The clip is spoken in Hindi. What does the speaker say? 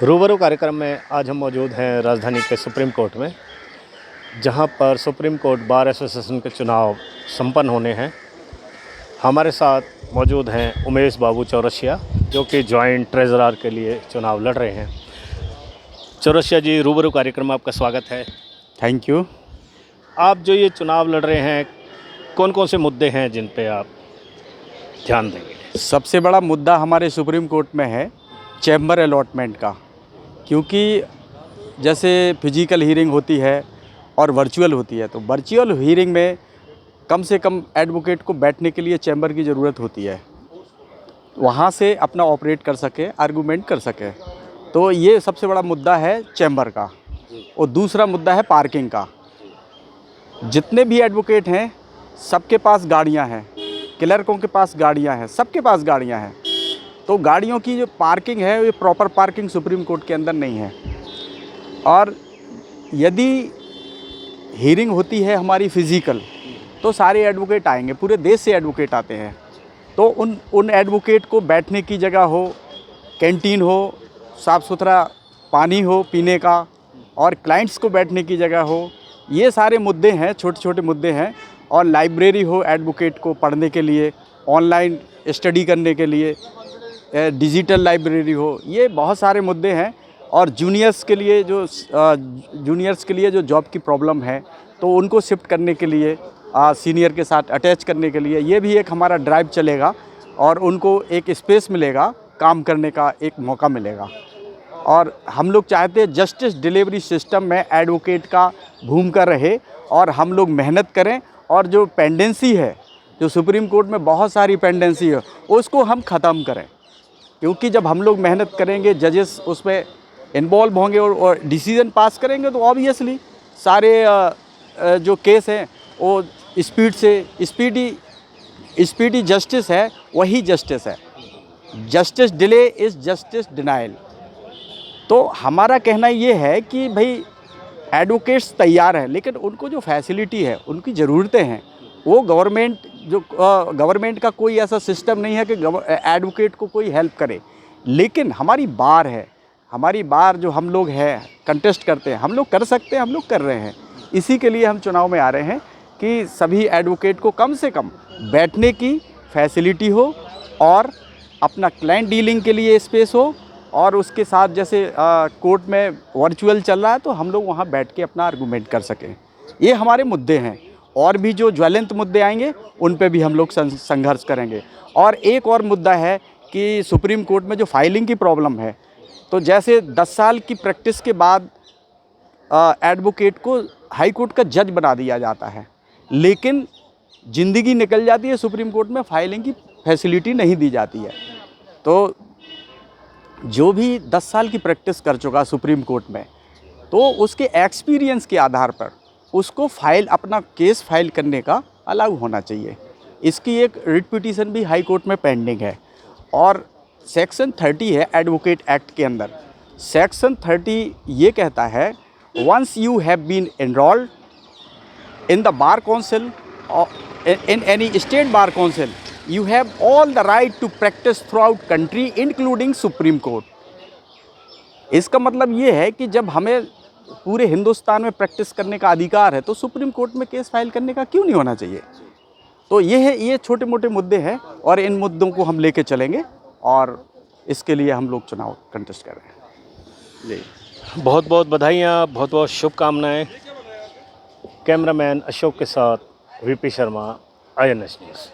रूबरू कार्यक्रम में आज हम मौजूद हैं राजधानी के सुप्रीम कोर्ट में, जहां पर सुप्रीम कोर्ट बार एसोसिएशन के चुनाव संपन्न होने हैं। हमारे साथ मौजूद हैं उमेश बाबू चौरसिया, जो कि जॉइंट ट्रेजरर के लिए चुनाव लड़ रहे हैं। चौरसिया जी, रूबरू कार्यक्रम में आपका स्वागत है। Thank you. आप जो ये चुनाव लड़ रहे हैं, कौन कौन से मुद्दे हैं जिन पे आप ध्यान देंगे? सबसे बड़ा मुद्दा हमारे सुप्रीम कोर्ट में है चैम्बर अलॉटमेंट का, क्योंकि जैसे फिजिकल हीयरिंग होती है और वर्चुअल होती है, तो वर्चुअल हीयरिंग में कम से कम एडवोकेट को बैठने के लिए चैम्बर की ज़रूरत होती है, वहाँ से अपना ऑपरेट कर सके, आर्गूमेंट कर सके। तो ये सबसे बड़ा मुद्दा है चैम्बर का। और दूसरा मुद्दा है पार्किंग का। जितने भी एडवोकेट हैं सबके पास गाड़ियाँ हैं, क्लर्कों के पास गाड़ियाँ हैं, सबके पास गाड़ियाँ हैं। तो गाड़ियों की जो पार्किंग है, ये प्रॉपर पार्किंग सुप्रीम कोर्ट के अंदर नहीं है। और यदि हियरिंग होती है हमारी फिज़िकल, तो सारे एडवोकेट आएंगे, पूरे देश से एडवोकेट आते हैं। तो उन एडवोकेट को बैठने की जगह हो, कैंटीन हो, साफ़ सुथरा पानी हो पीने का, और क्लाइंट्स को बैठने की जगह हो, ये सारे मुद्दे हैं, छोटे छोटे मुद्दे हैं। और लाइब्रेरी हो एडवोकेट को पढ़ने के लिए, ऑनलाइन स्टडी करने के लिए, डिजिटल लाइब्रेरी हो, ये बहुत सारे मुद्दे हैं। और जूनियर्स के लिए जो जॉब की प्रॉब्लम है, तो उनको शिफ्ट करने के लिए, सीनियर के साथ अटैच करने के लिए, ये भी एक हमारा ड्राइव चलेगा और उनको एक स्पेस मिलेगा, काम करने का एक मौका मिलेगा। और हम लोग चाहते हैं जस्टिस डिलीवरी सिस्टम में एडवोकेट का भूमिका रहे और हम लोग मेहनत करें, और जो पेंडेंसी है, जो सुप्रीम कोर्ट में बहुत सारी पेंडेंसी है, उसको हम ख़त्म करें। क्योंकि जब हम लोग मेहनत करेंगे, जजेस उसमें इन्वॉल्व होंगे और डिसीजन पास करेंगे, तो ऑब्वियसली सारे जो केस हैं वो स्पीडी जस्टिस है, वही जस्टिस है। Justice delay is justice denial. तो हमारा कहना ये है कि भाई एडवोकेट्स तैयार हैं, लेकिन उनको जो फैसिलिटी है, उनकी ज़रूरतें हैं, वो गवर्नमेंट का कोई ऐसा सिस्टम नहीं है कि एडवोकेट को कोई हेल्प करे। लेकिन हमारी बार है, हमारी बार जो हम लोग हैं कंटेस्ट करते हैं, हम लोग कर सकते हैं, हम लोग कर रहे हैं। इसी के लिए हम चुनाव में आ रहे हैं कि सभी एडवोकेट को कम से कम बैठने की फैसिलिटी हो और अपना क्लाइंट डीलिंग के लिए स्पेस हो, और उसके साथ जैसे कोर्ट में वर्चुअल चल रहा है, तो हम लोग वहाँ बैठ के अपना आर्गूमेंट कर सकें। ये हमारे मुद्दे हैं। और भी जो ज्वलंत मुद्दे आएंगे, उन पे भी हम लोग संघर्ष करेंगे। और एक और मुद्दा है कि सुप्रीम कोर्ट में जो फाइलिंग की प्रॉब्लम है, तो जैसे 10 साल की प्रैक्टिस के बाद एडवोकेट को हाई कोर्ट का जज बना दिया जाता है, लेकिन ज़िंदगी निकल जाती है, सुप्रीम कोर्ट में फाइलिंग की फैसिलिटी नहीं दी जाती है। तो जो भी 10 साल की प्रैक्टिस कर चुका सुप्रीम कोर्ट में, तो उसके एक्सपीरियंस के आधार पर उसको अपना केस फाइल करने का अलाउ होना चाहिए। इसकी एक रिट पिटीशन भी हाई कोर्ट में पेंडिंग है। और सेक्शन 30 है एडवोकेट एक्ट के अंदर। सेक्शन 30 ये कहता है, once you have been enrolled in the bar council in any state bar council, you have all the right to practice throughout country including supreme court. इसका मतलब ये है कि जब हमें पूरे हिंदुस्तान में प्रैक्टिस करने का अधिकार है, तो सुप्रीम कोर्ट में केस फाइल करने का क्यों नहीं होना चाहिए। तो ये छोटे मोटे मुद्दे हैं, और इन मुद्दों को हम लेके चलेंगे, और इसके लिए हम लोग चुनाव कंटेस्ट कर रहे हैं। जी, बहुत बहुत बधाइयाँ, बहुत बहुत शुभकामनाएँ। कैमरामैन अशोक के साथ वीपी शर्मा, INS न्यूज़।